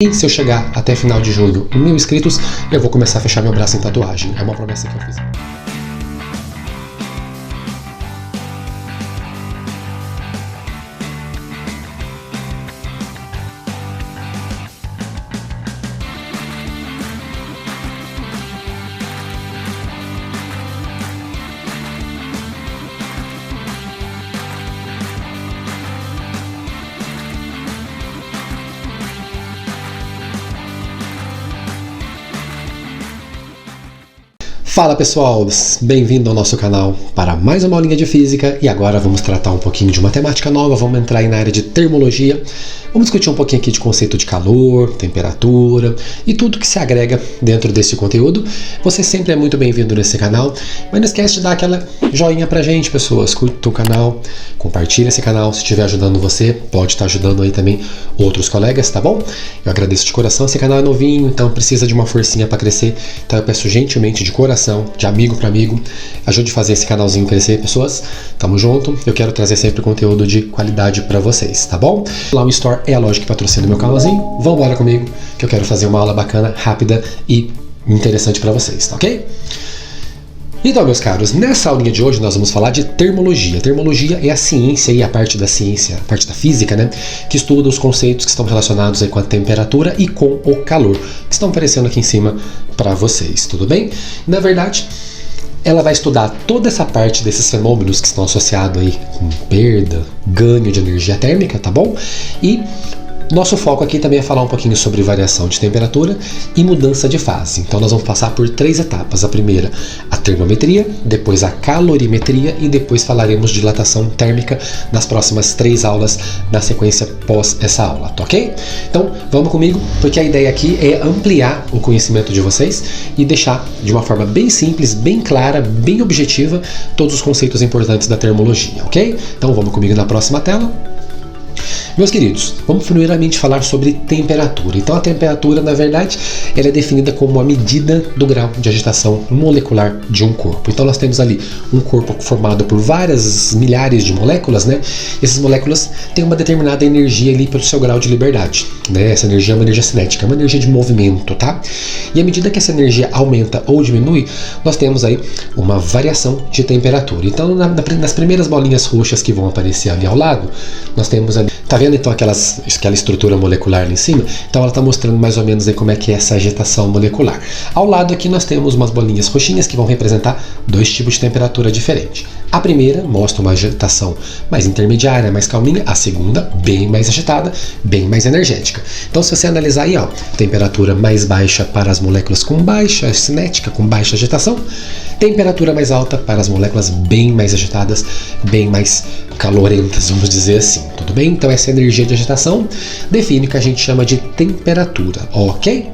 E se eu chegar até final de julho em 1000 inscritos, eu vou começar a fechar meu braço em tatuagem. É uma promessa que eu fiz. Fala pessoal, bem-vindo ao nosso canal para mais uma aulinha de física e agora vamos tratar um pouquinho de matemática nova, vamos entrar aí na área de termologia, vamos discutir um pouquinho aqui de conceito de calor, temperatura e tudo que se agrega dentro desse conteúdo. Você sempre é muito bem-vindo nesse canal, mas não esquece de dar aquela joinha pra gente, pessoas, curta o canal, compartilha esse canal, se estiver ajudando você, pode estar ajudando aí também outros colegas, tá bom? Eu agradeço de coração, esse canal é novinho, então precisa de uma forcinha para crescer, então eu peço gentilmente de coração, de amigo para amigo, ajude a fazer esse canalzinho crescer, pessoas. Tamo junto, eu quero trazer sempre conteúdo de qualidade para vocês, tá bom? Lá o Store é a loja que patrocina meu canalzinho. Vamos embora comigo, que eu quero fazer uma aula bacana, rápida e interessante para vocês, tá ok? Então, meus caros, nessa aulinha de hoje nós vamos falar de termologia. Termologia é a ciência e a parte da ciência, a parte da física, né? Que estuda os conceitos que estão relacionados aí com a temperatura e com o calor, que estão aparecendo aqui em cima para vocês, tudo bem? Na verdade, ela vai estudar toda essa parte desses fenômenos que estão associados aí com perda, ganho de energia térmica, tá bom? E nosso foco aqui também é falar um pouquinho sobre variação de temperatura e mudança de fase. Então nós vamos passar por 3 etapas. A primeira, a termometria, depois a calorimetria e depois falaremos de dilatação térmica nas próximas 3 aulas na sequência pós essa aula, tá ok? Então vamos comigo, porque a ideia aqui é ampliar o conhecimento de vocês e deixar de uma forma bem simples, bem clara, bem objetiva todos os conceitos importantes da termologia, ok? Então vamos comigo na próxima tela. Meus queridos, vamos primeiramente falar sobre temperatura. Então a temperatura, na verdade, ela é definida como a medida do grau de agitação molecular de um corpo. Então nós temos ali um corpo formado por várias milhares de moléculas, né? Essas moléculas têm uma determinada energia ali pelo seu grau de liberdade, né? Essa energia é uma energia cinética, é uma energia de movimento, tá? E à medida que essa energia aumenta ou diminui, nós temos aí uma variação de temperatura. Então nas primeiras bolinhas roxas que vão aparecer ali ao lado, nós temos ali, tá vendo então aquela estrutura molecular ali em cima? Então ela está mostrando mais ou menos aí como é que é essa agitação molecular. Ao lado aqui nós temos umas bolinhas roxinhas que vão representar 2 tipos de temperatura diferentes. A primeira mostra uma agitação mais intermediária, mais calminha. A segunda, bem mais agitada, bem mais energética. Então se você analisar aí, ó, temperatura mais baixa para as moléculas com baixa cinética, com baixa agitação, temperatura mais alta para as moléculas bem mais agitadas, bem mais calorentas, vamos dizer assim, tudo bem? Então essa energia de agitação define o que a gente chama de temperatura, ok?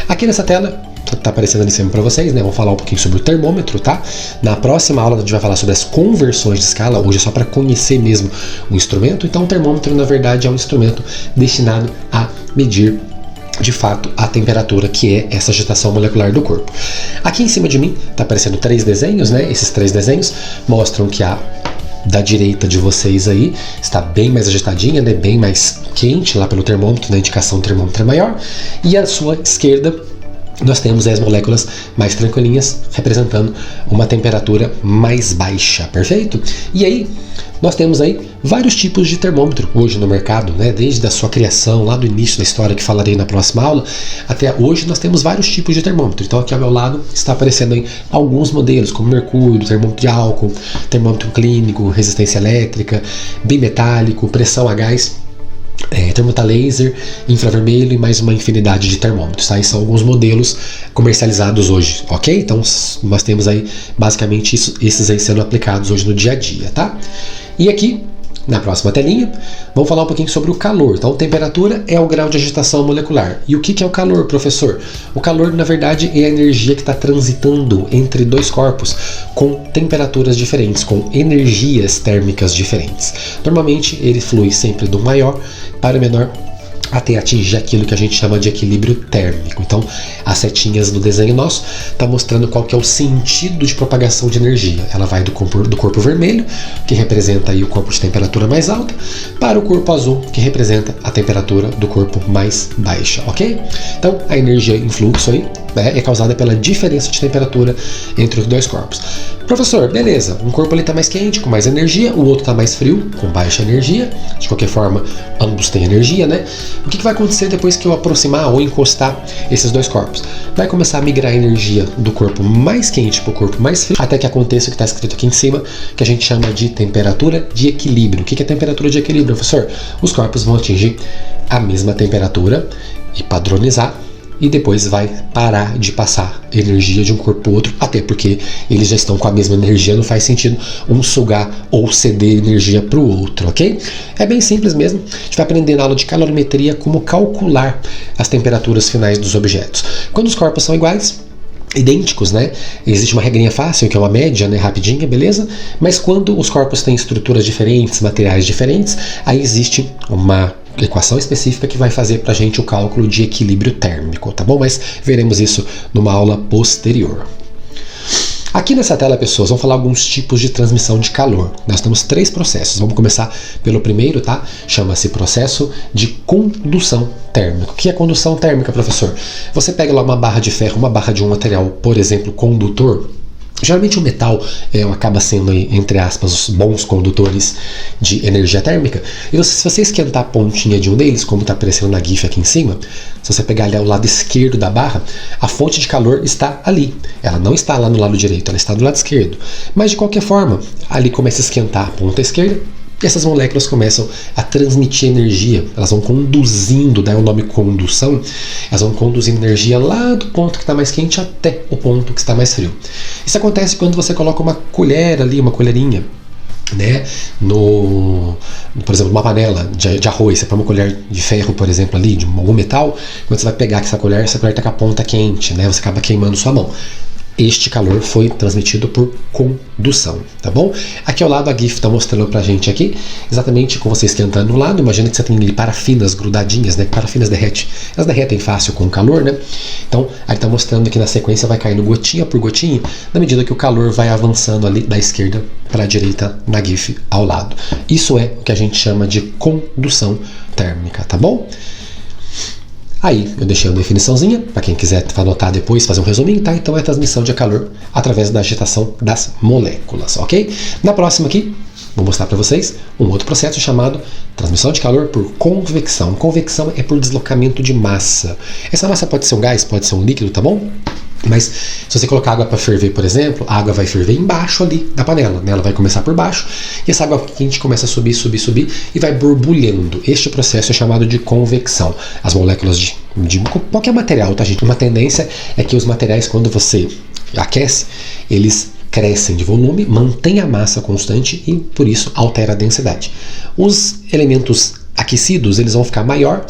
Aqui nessa tela tá aparecendo ali sempre para vocês, né? Vamos falar um pouquinho sobre o termômetro, tá? Na próxima aula a gente vai falar sobre as conversões de escala, hoje é só para conhecer mesmo o instrumento. Então o termômetro, na verdade, é um instrumento destinado a medir de fato a temperatura, que é essa agitação molecular do corpo. Aqui em cima de mim tá aparecendo 3 desenhos, né? Esses 3 desenhos mostram que a da direita de vocês aí está bem mais agitadinha, né? Bem mais quente lá pelo termômetro, na indicação do termômetro é maior, e a sua esquerda nós temos as moléculas mais tranquilinhas, representando uma temperatura mais baixa, perfeito? E aí, nós temos aí vários tipos de termômetro hoje no mercado, né? Desde a sua criação, lá do início da história, que falarei na próxima aula, até hoje nós temos vários tipos de termômetro. Então aqui ao meu lado está aparecendo aí alguns modelos, como mercúrio, termômetro de álcool, termômetro clínico, resistência elétrica, bimetálico, pressão a gás, termômetro a laser, infravermelho e mais uma infinidade de termômetros, tá? E são alguns modelos comercializados hoje, ok? Então nós temos aí basicamente esses aí sendo aplicados hoje no dia a dia, tá? E aqui na próxima telinha, vamos falar um pouquinho sobre o calor. Então, temperatura é o grau de agitação molecular. E o que é o calor, professor? O calor, na verdade, é a energia que está transitando entre 2 corpos com temperaturas diferentes, com energias térmicas diferentes. Normalmente, ele flui sempre do maior para o menor até atingir aquilo que a gente chama de equilíbrio térmico. Então, as setinhas do desenho nosso tá mostrando qual que é o sentido de propagação de energia. Ela vai do corpo vermelho, que representa aí o corpo de temperatura mais alta, para o corpo azul, que representa a temperatura do corpo mais baixa, ok? Então, a energia em fluxo aí, né, é causada pela diferença de temperatura entre os dois corpos. Professor, beleza, um corpo ali está mais quente, com mais energia, o outro está mais frio, com baixa energia. De qualquer forma, ambos têm energia, né? O que vai acontecer depois que eu aproximar ou encostar esses dois corpos? Vai começar a migrar a energia do corpo mais quente para o corpo mais frio, até que aconteça o que está escrito aqui em cima, que a gente chama de temperatura de equilíbrio. O que é temperatura de equilíbrio, professor? Os corpos vão atingir a mesma temperatura e padronizar, e depois vai parar de passar energia de um corpo para o outro, até porque eles já estão com a mesma energia, não faz sentido um sugar ou ceder energia para o outro, ok? É bem simples mesmo, a gente vai aprender na aula de calorimetria como calcular as temperaturas finais dos objetos. Quando os corpos são iguais, idênticos, né? Existe uma regrinha fácil, que é uma média, né? Rapidinha, beleza? Mas quando os corpos têm estruturas diferentes, materiais diferentes, aí existe uma equação específica que vai fazer pra gente o cálculo de equilíbrio térmico, tá bom? Mas veremos isso numa aula posterior. Aqui nessa tela, pessoas, vamos falar alguns tipos de transmissão de calor. Nós temos 3 processos. Vamos começar pelo primeiro, tá? Chama-se processo de condução térmica. O que é condução térmica, professor? Você pega lá uma barra de ferro, uma barra de um material, por exemplo, condutor. Geralmente o metal acaba sendo, entre aspas, os bons condutores de energia térmica. E se você esquentar a pontinha de um deles, como está aparecendo na GIF aqui em cima, se você pegar ali ao lado esquerdo da barra, a fonte de calor está ali. Ela não está lá no lado direito, ela está do lado esquerdo. Mas de qualquer forma, ali começa a esquentar a ponta esquerda, e essas moléculas começam a transmitir energia, elas vão conduzindo, daí o nome condução, elas vão conduzindo energia lá do ponto que está mais quente até o ponto que está mais frio. Isso acontece quando você coloca uma colher ali, uma colherinha, né, por exemplo, uma panela de arroz, você põe uma colher de ferro, por exemplo, ali, de algum metal, quando você vai pegar essa colher está com a ponta quente, né, você acaba queimando sua mão. Este calor foi transmitido por condução, tá bom? Aqui ao lado a GIF está mostrando pra gente aqui, exatamente com você esquentando no lado. Imagina que você tem ali parafinas grudadinhas, né? Parafinas derretem. Elas derretem fácil com o calor, né? Então, aí está mostrando que na sequência vai caindo gotinha por gotinha, na medida que o calor vai avançando ali da esquerda para a direita na GIF ao lado. Isso é o que a gente chama de condução térmica, tá bom? Aí eu deixei uma definiçãozinha, para quem quiser anotar depois, fazer um resuminho, tá? Então é a transmissão de calor através da agitação das moléculas, ok? Na próxima aqui, vou mostrar para vocês um outro processo chamado transmissão de calor por convecção. Convecção é por deslocamento de massa. Essa massa pode ser um gás, pode ser um líquido, tá bom? Mas se você colocar água para ferver, por exemplo, a água vai ferver embaixo ali da panela, né? Ela vai começar por baixo e essa água quente começa a subir e vai borbulhando. Este processo é chamado de convecção. As moléculas de qualquer material, tá, gente? Uma tendência é que os materiais, quando você aquece, eles crescem de volume, mantém a massa constante e, por isso, altera a densidade. Os elementos aquecidos, eles vão ficar maior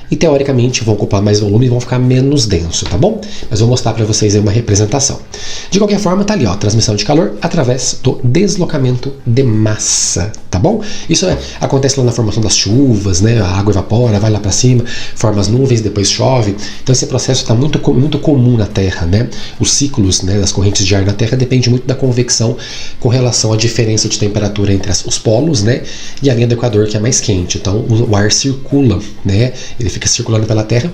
e, teoricamente, vão ocupar mais volume e vão ficar menos denso, tá bom? Mas vou mostrar para vocês aí uma representação. De qualquer forma, tá ali, ó, transmissão de calor através do deslocamento de massa, tá bom? Isso acontece lá na formação das chuvas, né? A água evapora, vai lá para cima, forma as nuvens, depois chove. Então esse processo está muito comum na Terra, né? Os ciclos, né, das correntes de ar na Terra depende muito da convecção com relação à diferença de temperatura entre os polos, né? E a linha do Equador, que é mais quente. Então o ar circula, né? Ele fica circulando pela Terra.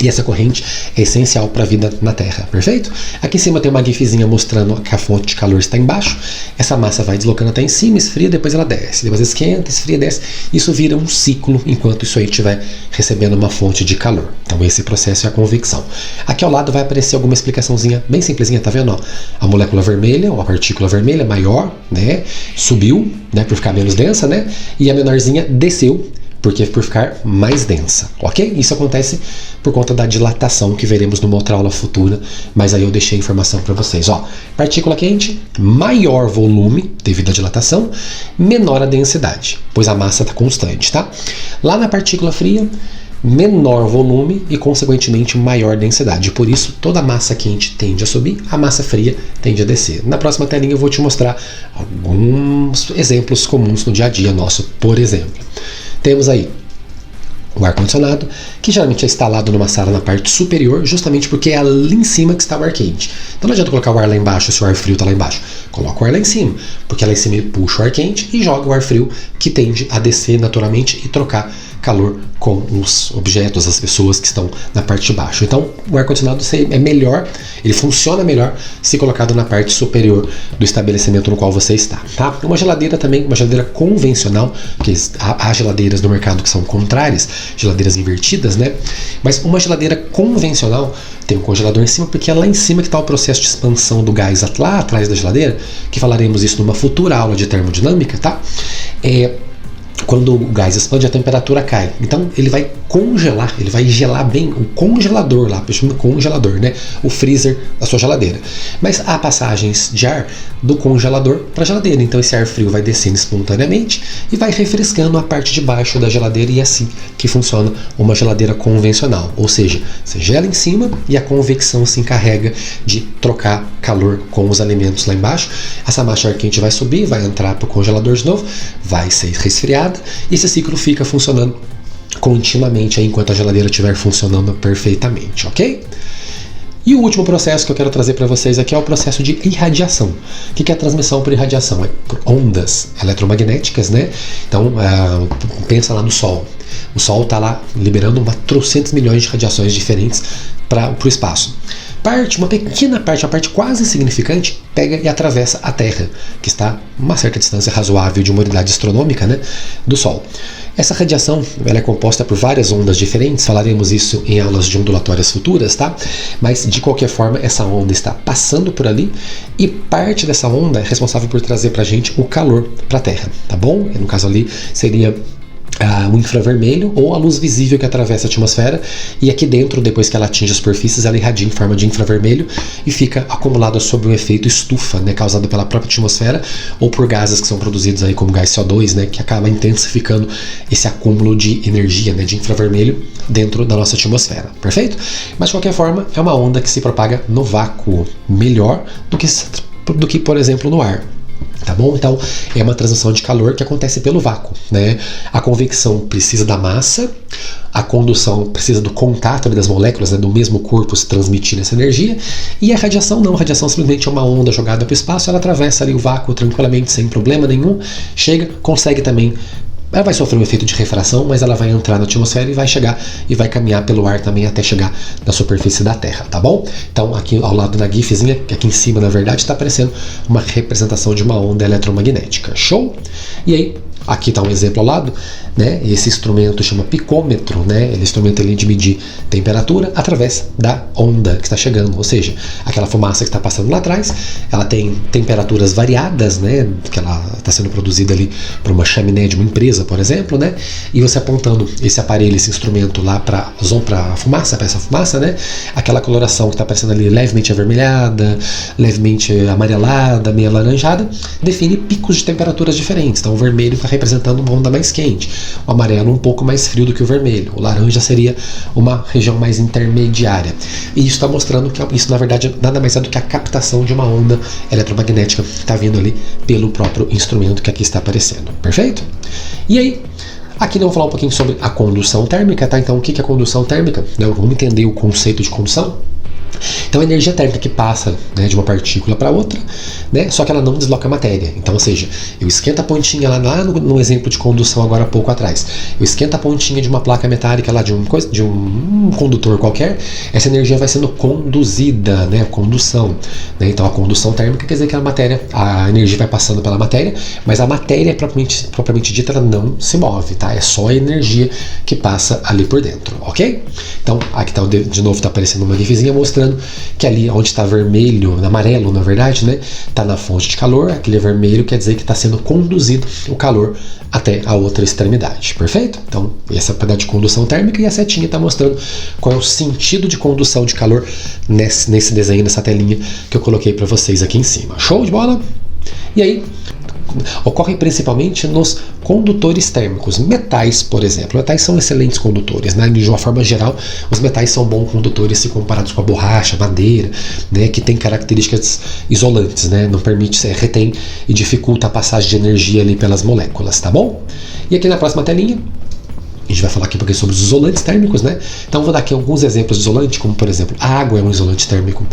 E essa corrente é essencial para a vida na Terra, perfeito? Aqui em cima tem uma gifzinha mostrando que a fonte de calor está embaixo. Essa massa vai deslocando até em cima, esfria, depois ela desce. Depois esquenta, esfria, desce. Isso vira um ciclo enquanto isso aí estiver recebendo uma fonte de calor. Então esse processo é a convecção. Aqui ao lado vai aparecer alguma explicaçãozinha bem simplesinha, tá vendo? Ó, a molécula vermelha, ou a partícula vermelha maior, né? Subiu, né? Por ficar menos densa, né? E a menorzinha desceu, porque por ficar mais densa, ok? Isso acontece por conta da dilatação que veremos numa outra aula futura, mas aí eu deixei a informação para vocês. Ó, partícula quente, maior volume devido à dilatação, menor a densidade, pois a massa está constante, tá? Lá na partícula fria, menor volume e, consequentemente, maior densidade. Por isso, toda a massa quente tende a subir, a massa fria tende a descer. Na próxima telinha eu vou te mostrar alguns exemplos comuns no dia a dia nosso, por exemplo. Temos aí o ar-condicionado, que geralmente é instalado numa sala na parte superior, justamente porque é ali em cima que está o ar quente. Então não adianta colocar o ar lá embaixo se o ar frio está lá embaixo. Coloca o ar lá em cima, porque lá em cima ele puxa o ar quente e joga o ar frio, que tende a descer naturalmente e trocar calor com os objetos, as pessoas que estão na parte de baixo. Então o ar-condicionado é melhor, ele funciona melhor se colocado na parte superior do estabelecimento no qual você está. Tá? Uma geladeira também, uma geladeira convencional, que há geladeiras no mercado que são contrárias, geladeiras invertidas, né? Mas uma geladeira convencional tem um congelador em cima, porque é lá em cima que está o processo de expansão do gás lá atrás da geladeira, que falaremos isso numa futura aula de termodinâmica, tá? Quando o gás expande, a temperatura cai. Então ele vai congelar, ele vai gelar bem o congelador lá, chamando congelador, né? O freezer da sua geladeira. Mas há passagens de ar do congelador para a geladeira. Então esse ar frio vai descendo espontaneamente e vai refrescando a parte de baixo da geladeira, e é assim que funciona uma geladeira convencional. Ou seja, você gela em cima e a convecção se encarrega de trocar calor com os alimentos lá embaixo. Essa massa de ar quente vai subir, vai entrar para o congelador de novo, vai ser resfriada, e esse ciclo fica funcionando continuamente aí, enquanto a geladeira estiver funcionando perfeitamente, ok? E o último processo que eu quero trazer para vocês aqui é o processo de irradiação. O que é a transmissão por irradiação? É por ondas eletromagnéticas, né? Então, pensa lá no Sol. O Sol está lá liberando 400 milhões de radiações diferentes para o espaço. Uma pequena parte, uma parte quase insignificante, pega e atravessa a Terra, que está a uma certa distância razoável de uma unidade astronômica, né, do Sol. Essa radiação, ela é composta por várias ondas diferentes, falaremos isso em aulas de ondulatórias futuras, tá? Mas de qualquer forma, essa onda está passando por ali, e parte dessa onda é responsável por trazer pra gente o calor para a Terra, tá bom? No caso ali seria o infravermelho, ou a luz visível que atravessa a atmosfera, e aqui dentro, depois que ela atinge as superfícies, ela irradia em forma de infravermelho e fica acumulada sob um efeito estufa, né, causado pela própria atmosfera ou por gases que são produzidos aí como gás CO2, né, que acaba intensificando esse acúmulo de energia, né, de infravermelho dentro da nossa atmosfera, perfeito? Mas de qualquer forma, é uma onda que se propaga no vácuo melhor do que por exemplo, no ar. Tá bom? Então é uma transmissão de calor que acontece pelo vácuo, né? A convecção precisa da massa, a condução precisa do contato das moléculas, né, do mesmo corpo se transmitindo essa energia, e a radiação não, a radiação simplesmente é uma onda jogada para o espaço, ela atravessa ali o vácuo tranquilamente, sem problema nenhum, chega, consegue também. Ela vai sofrer um efeito de refração, mas ela vai entrar na atmosfera e vai chegar e vai caminhar pelo ar também até chegar na superfície da Terra, tá bom? Então aqui ao lado da gifzinha, aqui em cima na verdade, está aparecendo uma representação de uma onda eletromagnética. Show? E aí, aqui está um exemplo ao lado, né? Esse instrumento chama picômetro, né? Ele é um instrumento ali de medir temperatura através da onda que está chegando, ou seja, aquela fumaça que está passando lá atrás, ela tem temperaturas variadas, né? Que ela está sendo produzida ali por uma chaminé de uma empresa, por exemplo, né? E você apontando esse aparelho, esse instrumento lá para a fumaça, para essa fumaça, né? Aquela coloração que está aparecendo ali levemente avermelhada, levemente amarelada, meio alaranjada, define picos de temperaturas diferentes. Então o vermelho está representando uma onda mais quente, o amarelo um pouco mais frio do que o vermelho, o laranja seria uma região mais intermediária. E isso está mostrando que isso na verdade nada mais é do que a captação de uma onda eletromagnética que está vindo ali pelo próprio instrumento que aqui está aparecendo. Perfeito? E aí, aqui nós vamos falar um pouquinho sobre a condução térmica, tá? Então o que é a condução térmica? Vamos entender o conceito de condução. Então a energia térmica que passa, né, de uma partícula para outra, né, só que ela não desloca a matéria. Então, ou seja, eu esquento a pontinha lá no exemplo de condução agora há pouco atrás, eu esquento a pontinha de uma placa metálica lá de um condutor qualquer, essa energia vai sendo conduzida, né, condução, né? Então a condução térmica quer dizer que a energia vai passando pela matéria, mas a matéria propriamente dita ela não se move, tá? É só a energia que passa ali por dentro, ok? Então aqui tá, de novo está aparecendo uma gifzinha mostrando que ali onde está vermelho, amarelo na verdade, né, está na fonte de calor, aquele vermelho quer dizer que está sendo conduzido o calor até a outra extremidade, perfeito? Então essa é a pedaço de condução térmica, e a setinha está mostrando qual é o sentido de condução de calor nesse desenho, nessa telinha que eu coloquei para vocês aqui em cima. Show de bola? E aí, ocorre principalmente nos condutores térmicos. Metais, por exemplo. Metais são excelentes condutores, né? De uma forma geral, os metais são bons condutores se comparados com a borracha, madeira, né? Que tem características isolantes, né? Não permite, retém e dificulta a passagem de energia ali pelas moléculas, tá bom? E aqui na próxima telinha, gente vai falar aqui um pouquinho sobre os isolantes térmicos, né? Então vou dar aqui alguns exemplos de isolante, como por exemplo, a água é um isolante térmico,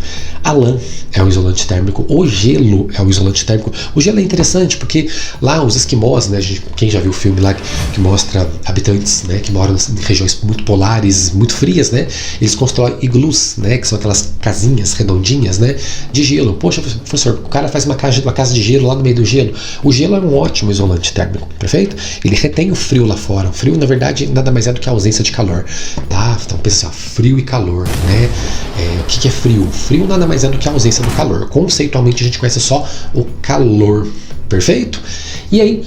a lã é um isolante térmico, o gelo é um isolante térmico. O gelo é interessante porque lá os esquimós, né, quem já viu o filme lá que mostra habitantes, né, que moram em regiões muito polares, muito frias, né, eles constroem iglus, né, que são aquelas casinhas redondinhas, né, de gelo. Poxa, professor, o cara faz uma casa de gelo lá no meio do gelo. O gelo é um ótimo isolante térmico, perfeito? Ele retém o frio lá fora. O frio, na verdade, nada mais é do que a ausência de calor, tá? Então pensa assim, ó, frio e calor, né? O que é frio? Frio nada mais é do que a ausência do calor. Conceitualmente a gente conhece só o calor, perfeito? E aí,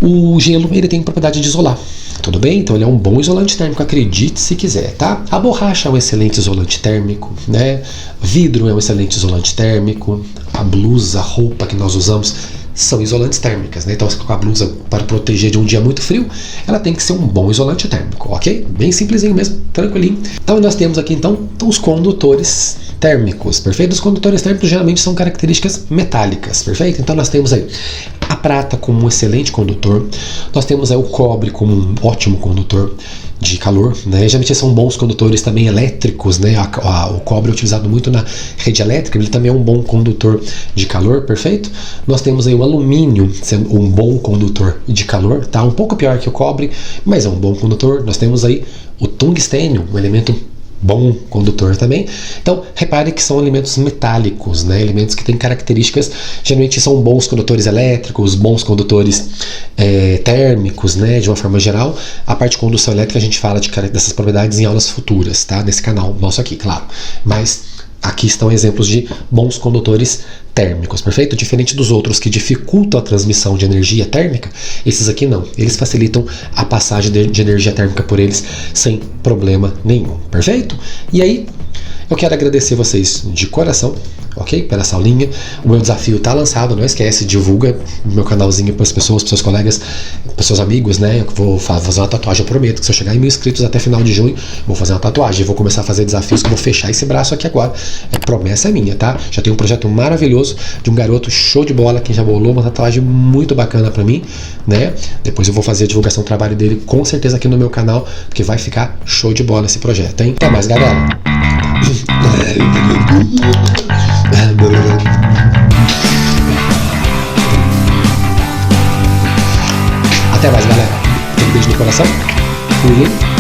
o gelo, ele tem propriedade de isolar. Tudo bem? Então ele é um bom isolante térmico, acredite se quiser, tá? A borracha é um excelente isolante térmico, né? Vidro é um excelente isolante térmico. A blusa, a roupa que nós usamos são isolantes térmicas, né? Então se colocar a blusa para proteger de um dia muito frio, ela tem que ser um bom isolante térmico, ok? Bem simplesinho mesmo, tranquilinho. Então nós temos aqui então os condutores térmicos, perfeito? Os condutores térmicos geralmente são características metálicas, perfeito? Então nós temos aí a prata como um excelente condutor, nós temos aí o cobre como um ótimo condutor de calor, né? Geralmente são bons condutores também elétricos, né? O cobre é utilizado muito na rede elétrica, ele também é um bom condutor de calor, perfeito? Nós temos aí o alumínio sendo um bom condutor de calor, tá? Um pouco pior que o cobre, mas é um bom condutor. Nós temos aí o tungstênio, um elemento bom condutor também. Então, repare que são elementos metálicos, né? Elementos que têm características, geralmente são bons condutores elétricos, bons condutores térmicos, né? De uma forma geral. A parte de condução elétrica a gente fala dessas propriedades em aulas futuras, tá? Nesse canal nosso aqui, claro. Mas aqui estão exemplos de bons condutores térmicos, perfeito? Diferente dos outros que dificultam a transmissão de energia térmica, esses aqui não. Eles facilitam a passagem de energia térmica por eles sem problema nenhum, perfeito? E aí, eu quero agradecer vocês de coração, ok? Pela essa aulinha. O meu desafio está lançado, não esquece, divulga o meu canalzinho para as pessoas, para os seus colegas, para os seus amigos, né? Eu vou fazer uma tatuagem, eu prometo que se eu chegar em 1000 inscritos até final de junho, vou fazer uma tatuagem. Eu vou começar a fazer desafios que eu vou fechar esse braço aqui agora. Promessa minha, tá? Já tem um projeto maravilhoso de um garoto show de bola que já bolou uma tatuagem muito bacana para mim, né? Depois eu vou fazer a divulgação do trabalho dele com certeza aqui no meu canal, porque vai ficar show de bola esse projeto, hein? Até mais, galera! Até mais, galera. Um beijo no coração. Fui.